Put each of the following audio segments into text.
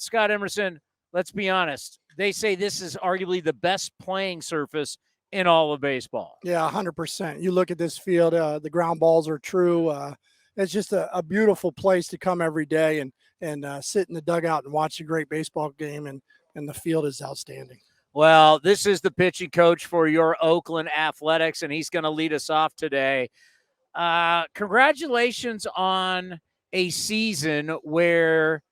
Scott Emerson, let's be honest. They say this is arguably the best playing surface in all of baseball. Yeah, 100%. You look at this field, the ground balls are true. It's just a beautiful place to come every day and sit in the dugout and watch a great baseball game, and the field is outstanding. Well, this is the pitching coach for your Oakland Athletics, and he's going to lead us off today. Congratulations on a season where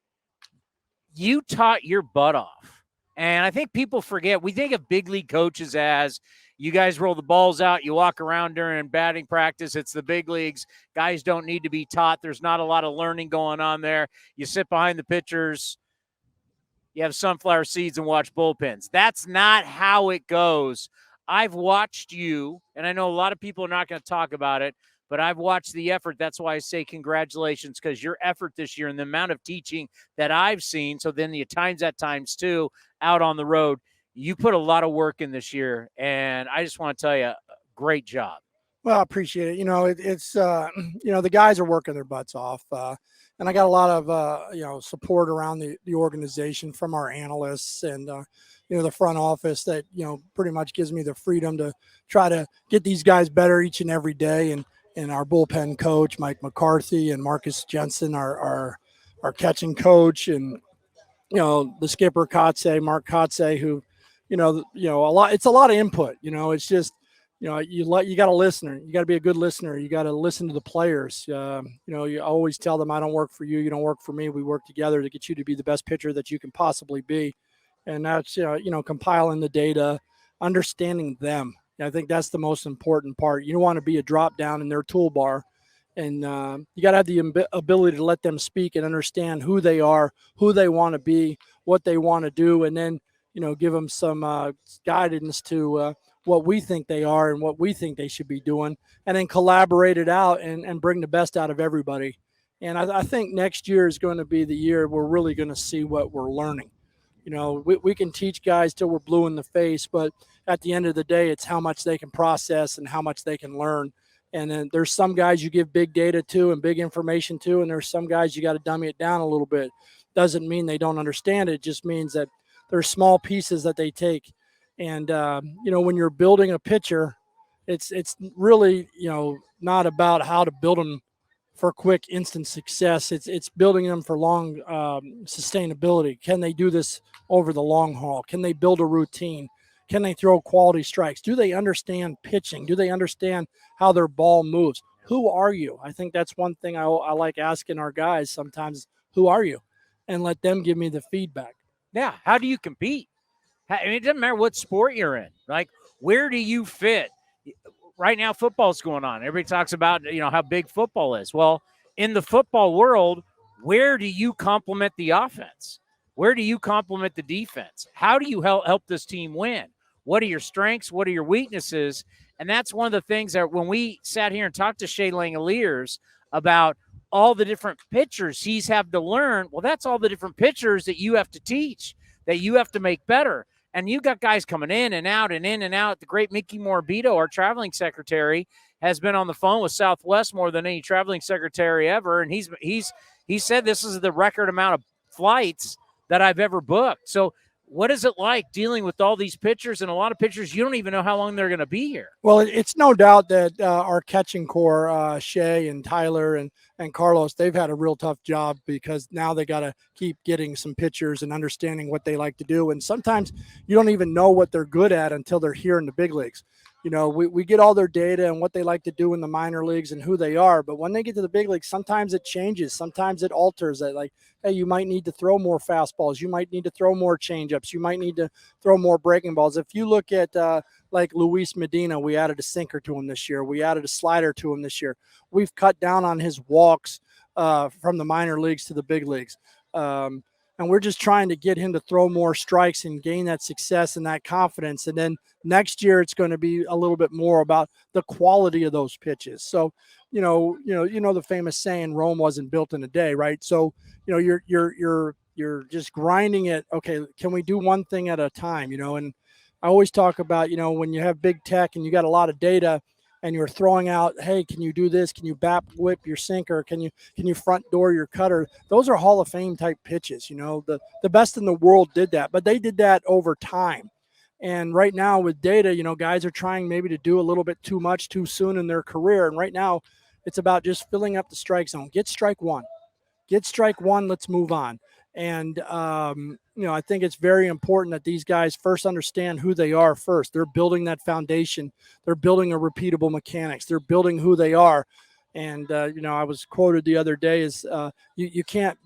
you taught your butt off. And I think people forget, we think of big league coaches as you guys roll the balls out, you walk around during batting practice. It's the big leagues. Guys don't need to be taught. There's not a lot of learning going on there. You sit behind the pitchers, you have sunflower seeds and watch bullpens. That's not how it goes. I've watched you, and I know a lot of people are not going to talk about it, but I've watched the effort. That's why I say congratulations, because your effort this year and the amount of teaching that I've seen, so then you times that times two out on the road, you put a lot of work in this year, and I just want to tell you, great job. Well, I appreciate it. It's the guys are working their butts off, and I got a lot of support around the organization from our analysts and the front office that pretty much gives me the freedom to try to get these guys better each and every day. And our bullpen coach Mike McCarthy and Marcus Jensen, our catching coach, and the skipper Mark Kotze, who a lot. It's a lot of input. It's just. You got to listen. You got to be a good listener. You got to listen to the players. You always tell them, I don't work for you. You don't work for me. We work together to get you to be the best pitcher that you can possibly be. And that's, compiling the data, understanding them. I think that's the most important part. You don't want to be a drop down in their toolbar. And you got to have the ability to let them speak and understand who they are, who they want to be, what they want to do. And then, give them some guidance to what we think they are and what we think they should be doing, and then collaborate it out and bring the best out of everybody. And I think next year is going to be the year we're really going to see what we're learning. We can teach guys till we're blue in the face, but at the end of the day, it's how much they can process and how much they can learn. And then there's some guys you give big data to and big information to, and there's some guys you got to dummy it down a little bit. Doesn't mean they don't understand it. It just means that there's small pieces that they take. And, when you're building a pitcher, it's really, not about how to build them for quick, instant success. It's building them for long sustainability. Can they do this over the long haul? Can they build a routine? Can they throw quality strikes? Do they understand pitching? Do they understand how their ball moves? Who are you? I think that's one thing I like asking our guys sometimes. Who are you? And let them give me the feedback. Yeah. How do you compete? It doesn't matter what sport you're in. Like, where do you fit? Right now, football's going on. Everybody talks about, how big football is. Well, in the football world, where do you complement the offense? Where do you complement the defense? How do you help this team win? What are your strengths? What are your weaknesses? And that's one of the things that when we sat here and talked to Shea Langoliers about all the different pitchers he's had to learn, well, that's all the different pitchers that you have to teach, that you have to make better. And you got guys coming in and out and in and out. The great Mickey Morabito, our traveling secretary, has been on the phone with Southwest more than any traveling secretary ever. And he said this is the record amount of flights that I've ever booked. So what is it like dealing with all these pitchers, and a lot of pitchers you don't even know how long they're going to be here? Well, it's no doubt that our catching core, Shea and Tyler and Carlos, they've had a real tough job because now they got to keep getting some pitchers and understanding what they like to do. And sometimes you don't even know what they're good at until they're here in the big leagues. We get all their data and what they like to do in the minor leagues and who they are. But when they get to the big leagues, sometimes it changes. Sometimes it alters it. Like, hey, you might need to throw more fastballs. You might need to throw more changeups. You might need to throw more breaking balls. If you look at like Luis Medina, we added a sinker to him this year. We added a slider to him this year. We've cut down on his walks from the minor leagues to the big leagues. And we're just trying to get him to throw more strikes and gain that success and that confidence. And then next year, it's going to be a little bit more about the quality of those pitches. So, the famous saying, Rome wasn't built in a day, right? So, you're just grinding it. Okay, can we do one thing at a time? And I always talk about, when you have big tech and you got a lot of data, and you're throwing out, hey, can you do this? Can you bat whip your sinker? Can you front door your cutter? Those are Hall of Fame type pitches. The best in the world did that, but they did that over time. And right now with data, guys are trying maybe to do a little bit too much too soon in their career. And right now it's about just filling up the strike zone. Get strike one. Let's move on. And, I think it's very important that these guys first understand who they are first. They're building that foundation. They're building a repeatable mechanics. They're building who they are. And, I was quoted the other day as you can't,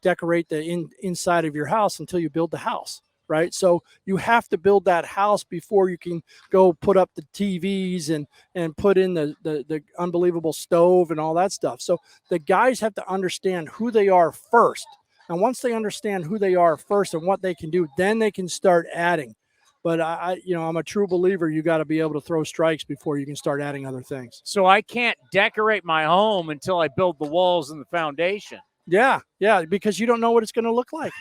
decorate the inside of your house until you build the house. Right. So you have to build that house before you can go put up the TVs and put in the unbelievable stove and all that stuff. So the guys have to understand who they are first. And once they understand who they are first and what they can do, then they can start adding. But I'm a true believer. You got to be able to throw strikes before you can start adding other things. So I can't decorate my home until I build the walls and the foundation. Yeah, because you don't know what it's going to look like.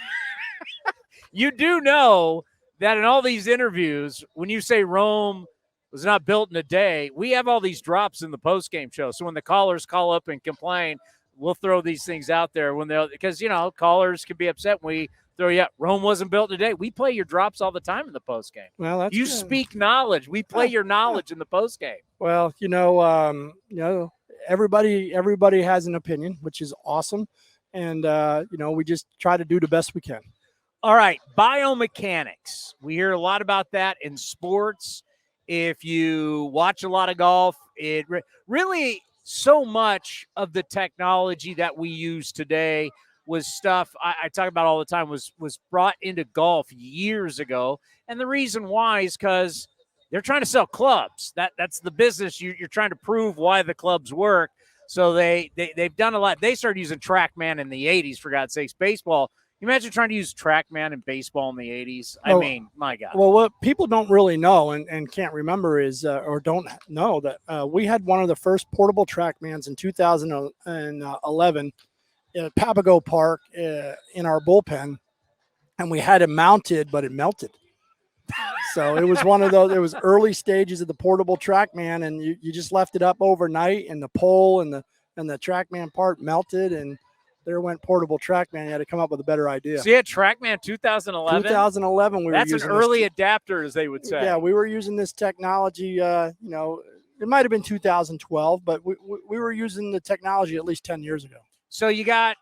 You do know that in all these interviews, when you say Rome was not built in a day, we have all these drops in the postgame show. So when the callers call up and complain, we'll throw these things out there because callers can be upset when we throw you out. Rome wasn't built in a day. We play your drops all the time in the postgame. Well, that's you good. Speak knowledge. We play your knowledge in the postgame. Well, everybody has an opinion, which is awesome, and we just try to do the best we can. All right, biomechanics. We hear a lot about that in sports. If you watch a lot of golf, it really so much of the technology that we use today was stuff I talk about all the time was brought into golf years ago. And the reason why is because they're trying to sell clubs. That's the business. You're trying to prove why the clubs work. So they've done a lot. They started using TrackMan in the 80s, for God's sakes. Baseball. You imagine trying to use TrackMan in baseball in the 80s? I mean, my God. Well, what people don't really know and can't remember is or don't know that we had one of the first portable TrackMans in 2011 at Papago Park in our bullpen, and we had it mounted, but it melted. So it was one of those. It was early stages of the portable TrackMan, and you just left it up overnight, and the pole and the TrackMan part melted, and there went portable TrackMan. You had to come up with a better idea. So you had TrackMan 2011? 2011. That's an early adapter, as they would say. Yeah, we were using this technology. It might have been 2012, but we were using the technology at least 10 years ago. So you got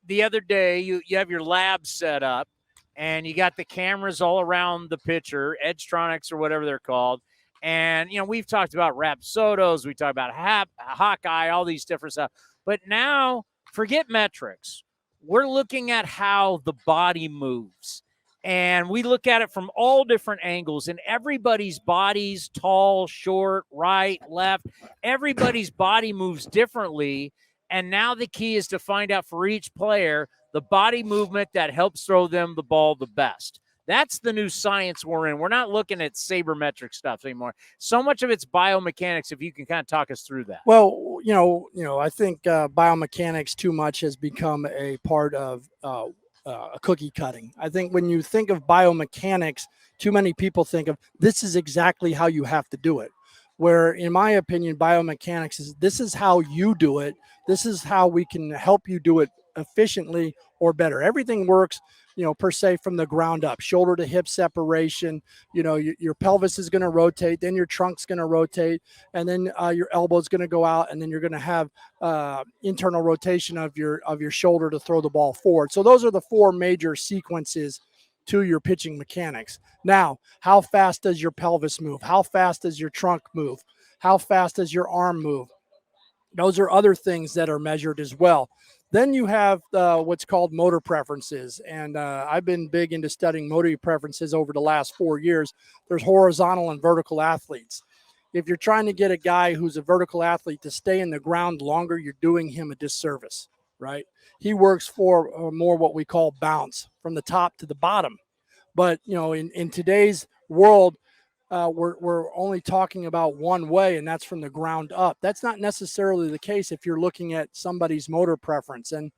the other day, you have your lab set up, and you got the cameras all around the pitcher, Edgetronics or whatever they're called. And, we've talked about Rapsodos, we talked about Hawkeye, all these different stuff. But now, forget metrics. We're looking at how the body moves. And we look at it from all different angles. And everybody's body's tall, short, right, left. Everybody's body moves differently. And now the key is to find out for each player the body movement that helps throw them the ball the best. That's the new science we're in. We're not looking at sabermetric stuff anymore. So much of it's biomechanics, if you can kind of talk us through that. Well, I think biomechanics too much has become a part of cookie cutting. I think when you think of biomechanics, too many people think of this is exactly how you have to do it. Where, in my opinion, biomechanics is this is how you do it. This is how we can help you do it efficiently or better. Everything works, per se from the ground up, shoulder to hip separation. Your pelvis is going to rotate, then your trunk's going to rotate, and then your elbow's going to go out, and then you're going to have internal rotation of your shoulder to throw the ball forward. So those are the four major sequences to your pitching mechanics. Now, how fast does your pelvis move? How fast does your trunk move? How fast does your arm move? Those are other things that are measured as well. Then you have what's called motor preferences. And I've been big into studying motor preferences over the last 4 years. There's horizontal and vertical athletes. If you're trying to get a guy who's a vertical athlete to stay in the ground longer, you're doing him a disservice, right? He works for more what we call bounce from the top to the bottom. But, in today's world, we're only talking about one way, and that's from the ground up. That's not necessarily the case if you're looking at somebody's motor preference. And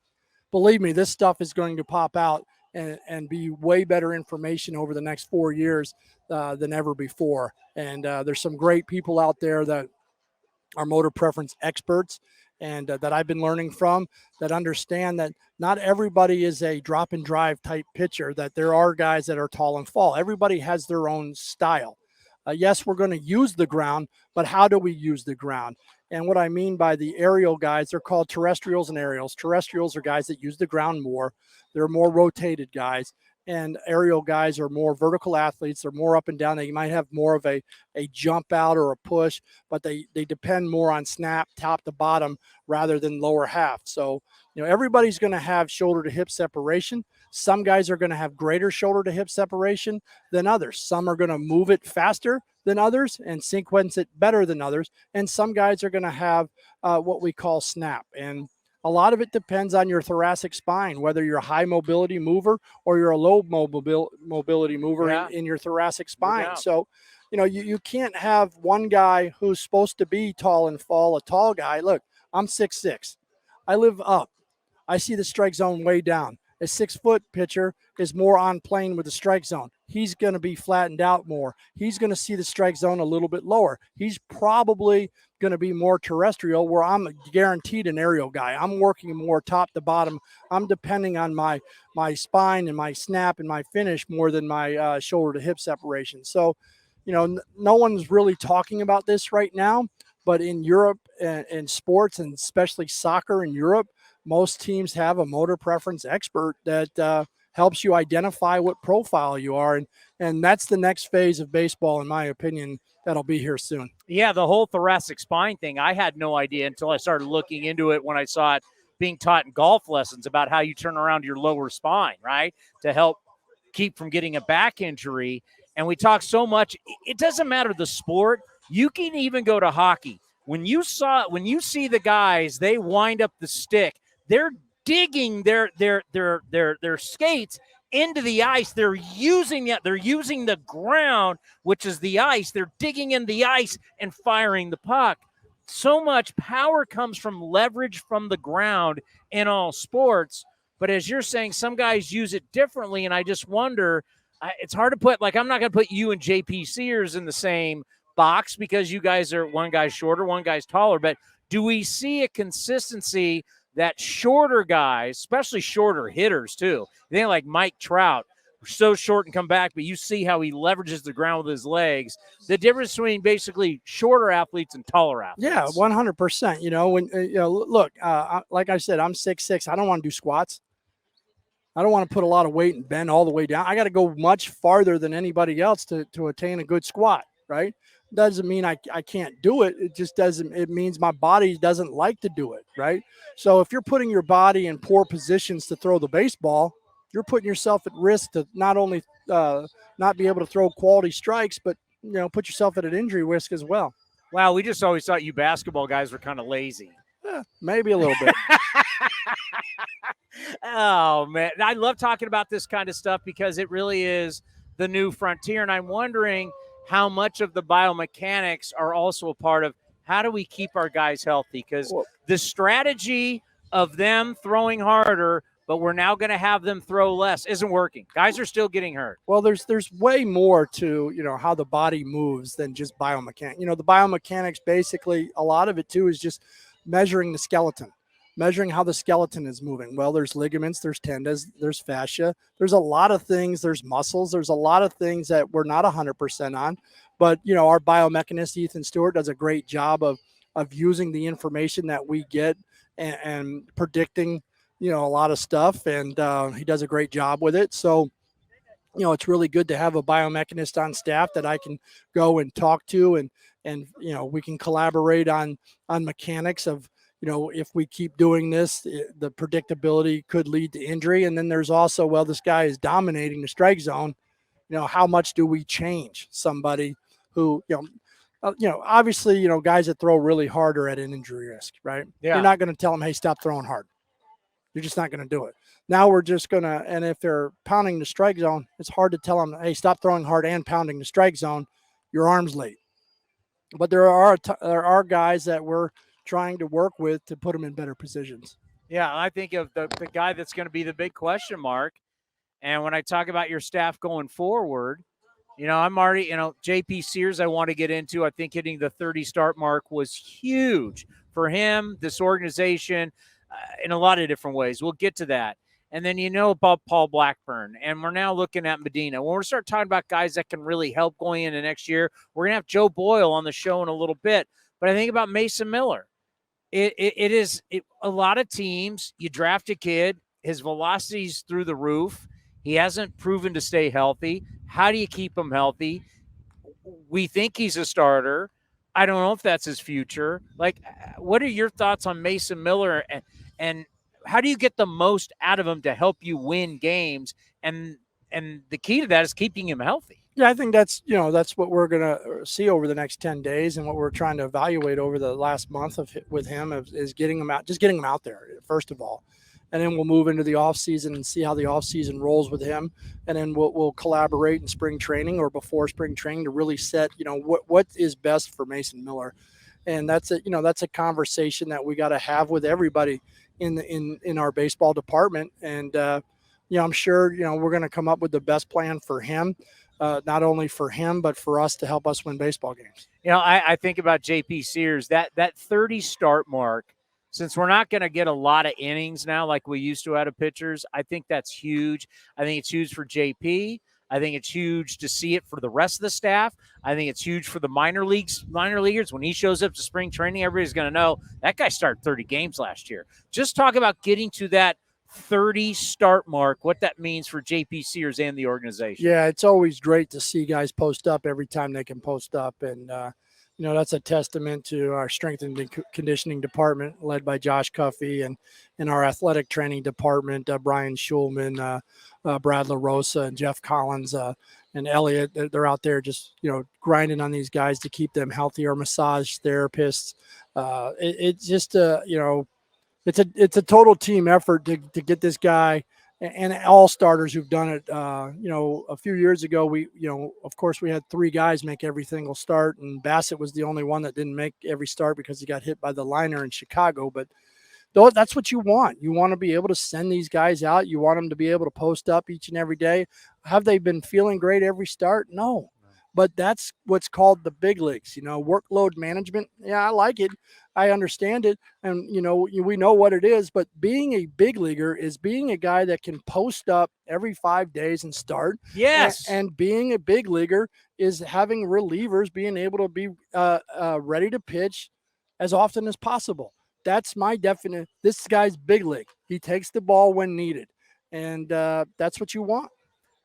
believe me, this stuff is going to pop out and be way better information over the next 4 years than ever before. And there's some great people out there that our motor preference experts, and that I've been learning from, that understand that not everybody is a drop and drive type pitcher, that there are guys that are tall and fall. Everybody has their own style. Yes, we're going to use the ground, but how do we use the ground? And what I mean by the aerial guys, they're called terrestrials and aerials. Terrestrials are guys that use the ground more. They're more rotated guys. And aerial guys are more vertical athletes. They're more up and down. They might have more of a jump out or a push, but they depend more on snap, top to bottom, rather than lower half. So, everybody's going to have shoulder to hip separation. Some guys are going to have greater shoulder to hip separation than others. Some are going to move it faster than others and sequence it better than others. And some guys are going to have what we call snap. And a lot of it depends on your thoracic spine, whether you're a high mobility mover or you're a low mobility mover in your thoracic spine. Yeah. So, you can't have one guy who's supposed to be tall and fall, a tall guy. Look, I'm 6'6". I live up. I see the strike zone way down. A 6-foot pitcher is more on plane with the strike zone. He's going to be flattened out more. He's going to see the strike zone a little bit lower. He's probably going to be more terrestrial, where I'm guaranteed an aerial guy. I'm working more top to bottom. I'm depending on my spine and my snap and my finish more than my shoulder to hip separation. So, no one's really talking about this right now, but in Europe and sports, and especially soccer in Europe, most teams have a motor preference expert that helps you identify what profile you are. And that's the next phase of baseball, in my opinion, that'll be here soon. Yeah, the whole thoracic spine thing, I had no idea until I started looking into it when I saw it being taught in golf lessons about how you turn around your lower spine, right, to help keep from getting a back injury. And we talk so much, it doesn't matter the sport. You can even go to hockey. When you see the guys, they wind up the stick, they're digging their skates into the ice. They're using it. They're using the ground, which is the ice. They're digging in the ice and firing the puck. So much power comes from leverage from the ground in all sports. But as you're saying, some guys use it differently, and I just wonder, it's hard to put, like, I'm not going to put you and JP Sears in the same box because you guys are, one guy's shorter, one guy's taller, but do we see a consistency that shorter guys, especially shorter hitters too, they like Mike Trout, so short and come back, but you see how he leverages the ground with his legs. The difference between basically shorter athletes and taller athletes. Yeah, 100%. When look, like I said, I'm 6'6". I don't want to do squats. I don't want to put a lot of weight and bend all the way down. I got to go much farther than anybody else to attain a good squat, right? Doesn't mean I can't do it. It just doesn't. It means my body doesn't like to do it, right? So if you're putting your body in poor positions to throw the baseball, you're putting yourself at risk to not only not be able to throw quality strikes, but put yourself at an injury risk as well. Wow, we just always thought you basketball guys were kind of lazy. Maybe a little bit. Oh, man. I love talking about this kind of stuff because it really is the new frontier. And I'm wondering how much of the biomechanics are also a part of how do we keep our guys healthy? Because the strategy of them throwing harder, but we're now going to have them throw less, isn't working. Guys are still getting hurt. Well, there's way more to, how the body moves than just biomechanics. The biomechanics, basically, a lot of it, too, is just measuring the skeleton. Measuring how the skeleton is moving. Well, there's ligaments, there's tendons, there's fascia. There's a lot of things. There's muscles. There's a lot of things that we're not 100% on. But, our biomechanist, Ethan Stewart, does a great job of using the information that we get and predicting, a lot of stuff. And he does a great job with it. So, it's really good to have a biomechanist on staff that I can go and talk to and we can collaborate on mechanics of, if we keep doing this, the predictability could lead to injury. And then there's also, well, this guy is dominating the strike zone. How much do we change somebody who, obviously, guys that throw really hard are at an injury risk, right? Yeah. You're not going to tell them, hey, stop throwing hard. You're just not going to do it. Now we're just going to, and if they're pounding the strike zone, it's hard to tell them, hey, stop throwing hard and pounding the strike zone. Your arm's late. But there are guys that we're trying to work with to put them in better positions. Yeah, I think of the guy that's going to be the big question mark. And when I talk about your staff going forward, I'm already, JP Sears, I want to get into. I think hitting the 30 start mark was huge for him, this organization, in a lot of different ways. We'll get to that. And then about Paul Blackburn. And we're now looking at Medina. When we start talking about guys that can really help going into next year, we're going to have Joe Boyle on the show in a little bit. But I think about Mason Miller. It is a lot of teams, you draft a kid, his velocity's through the roof. He hasn't proven to stay healthy. How do you keep him healthy? We think he's a starter. I don't know if that's his future. Like, what are your thoughts on Mason Miller, and how do you get the most out of him to help you win games? And the key to that is keeping him healthy. Yeah, I think that's what we're gonna see over the next 10 days, and what we're trying to evaluate over the last month with him is getting him out there first of all, and then we'll move into the off season and see how the off season rolls with him, and then we'll collaborate in spring training or before spring training to really set what is best for Mason Miller, and that's a conversation that we got to have with everybody in our baseball department, and I'm sure we're going to come up with the best plan for him. Not only for him, but for us to help us win baseball games. I think about JP Sears, that 30 start mark, since we're not going to get a lot of innings now like we used to out of pitchers, I think that's huge. I think it's huge for JP. I think it's huge to see it for the rest of the staff. I think it's huge for the minor leaguers. When he shows up to spring training, everybody's going to know that guy started 30 games last year. Just talk about getting to that 30 start mark, what that means for JP Sears and the organization. Yeah, it's always great to see guys post up every time they can post up. And, that's a testament to our strength and conditioning department led by Josh Cuffey, and in our athletic training department, Brian Schulman, Brad LaRosa, and Jeff Collins, and Elliot. They're out there just, grinding on these guys to keep them healthy. Our massage therapists. It's just, it's a total team effort to get this guy, and all starters who've done it. A few years ago, of course, we had 3 guys make every single start, and Bassett was the only one that didn't make every start because he got hit by the liner in Chicago. But that's what you want. You want to be able to send these guys out. You want them to be able to post up each and every day. Have they been feeling great every start? No. But that's what's called the big leagues, workload management. Yeah, I like it. I understand it. And, we know what it is. But being a big leaguer is being a guy that can post up every 5 days and start. Yes. And being a big leaguer is having relievers being able to be ready to pitch as often as possible. That's my definition. This guy's big league. He takes the ball when needed. And that's what you want.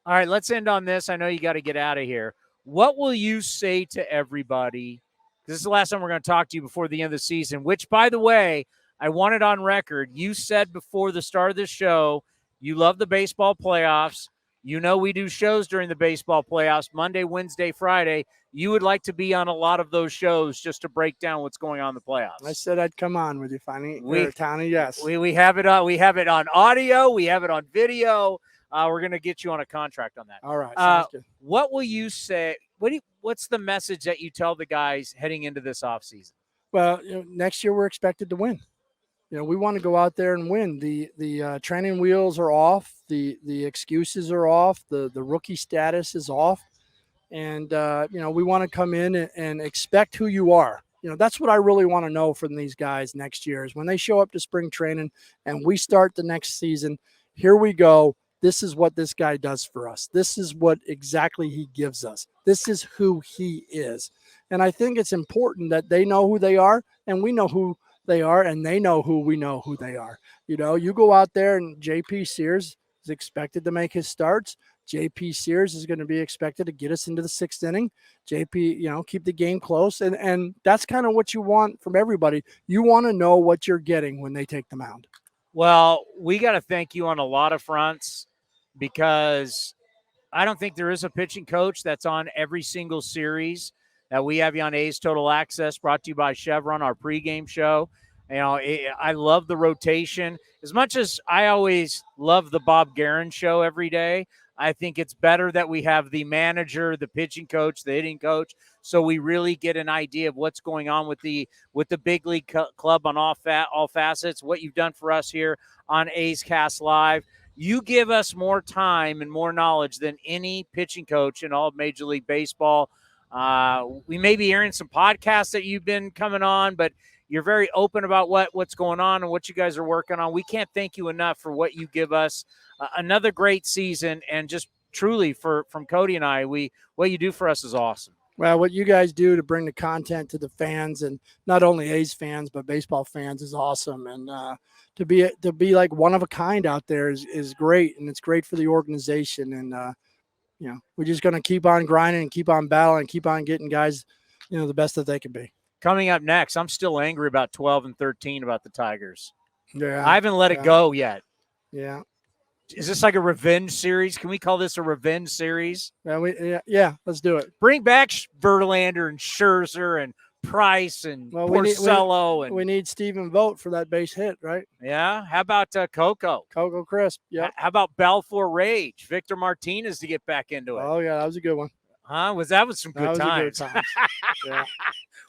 All right, let's end on this. I know you got to get out of here. What will you say to everybody? This is the last time we're going to talk to you before the end of the season, which, by the way, I want it on record. You said before the start of the show, you love the baseball playoffs. We do shows during the baseball playoffs, Monday, Wednesday, Friday. You would like to be on a lot of those shows just to break down what's going on in the playoffs. I said I'd come on with you, Tony. Yes. We have it on. We have it on audio. We have it on video. We're going to get you on a contract on that. All right. Sounds good. What will you say? What's the message that you tell the guys heading into this offseason? Well, next year we're expected to win. We want to go out there and win. The training wheels are off. The excuses are off. The rookie status is off. And, we want to come in and expect who you are. That's what I really want to know from these guys next year is when they show up to spring training and we start the next season, here we go. This is what this guy does for us. This is what exactly he gives us. This is who he is. And I think it's important that they know who they are and we know who they are and they know who they are. You go out there and JP Sears is expected to make his starts. JP Sears is going to be expected to get us into the 6th inning. JP, keep the game close. And that's kind of what you want from everybody. You want to know what you're getting when they take the mound. Well, we got to thank you on a lot of fronts because I don't think there is a pitching coach that's on every single series that we have you on A's Total Access, brought to you by Chevron, our pregame show. I love the rotation. As much as I always love the Bob Guerin show every day, I think it's better that we have the manager, the pitching coach, the hitting coach, so we really get an idea of what's going on with the big league club on all facets, what you've done for us here on A's Cast Live. You give us more time and more knowledge than any pitching coach in all of Major League Baseball. We may be hearing some podcasts that you've been coming on, but you're very open about what's going on and what you guys are working on. We can't thank you enough for what you give us. Another great season, and just truly from Cody and I, what you do for us is awesome. Well, what you guys do to bring the content to the fans, and not only A's fans but baseball fans, is awesome. And to be like one of a kind out there is great, and it's great for the organization. And we're just going to keep on grinding and keep on battling and keep on getting guys, the best that they can be. Coming up next, I'm still angry about 12 and 13 about the Tigers. Yeah, I haven't let it go yet. Yeah. Is this like a revenge series? Can we call this a revenge series? Yeah, let's do it. Bring back Verlander and Scherzer and Price and Porcello. We need Steven Vogt for that base hit, right? Yeah. How about Coco? Coco Crisp. Yeah. How about Balfour Rage? Victor Martinez to get back into it. Oh yeah, that was a good one. Huh? That was some good times. Yeah.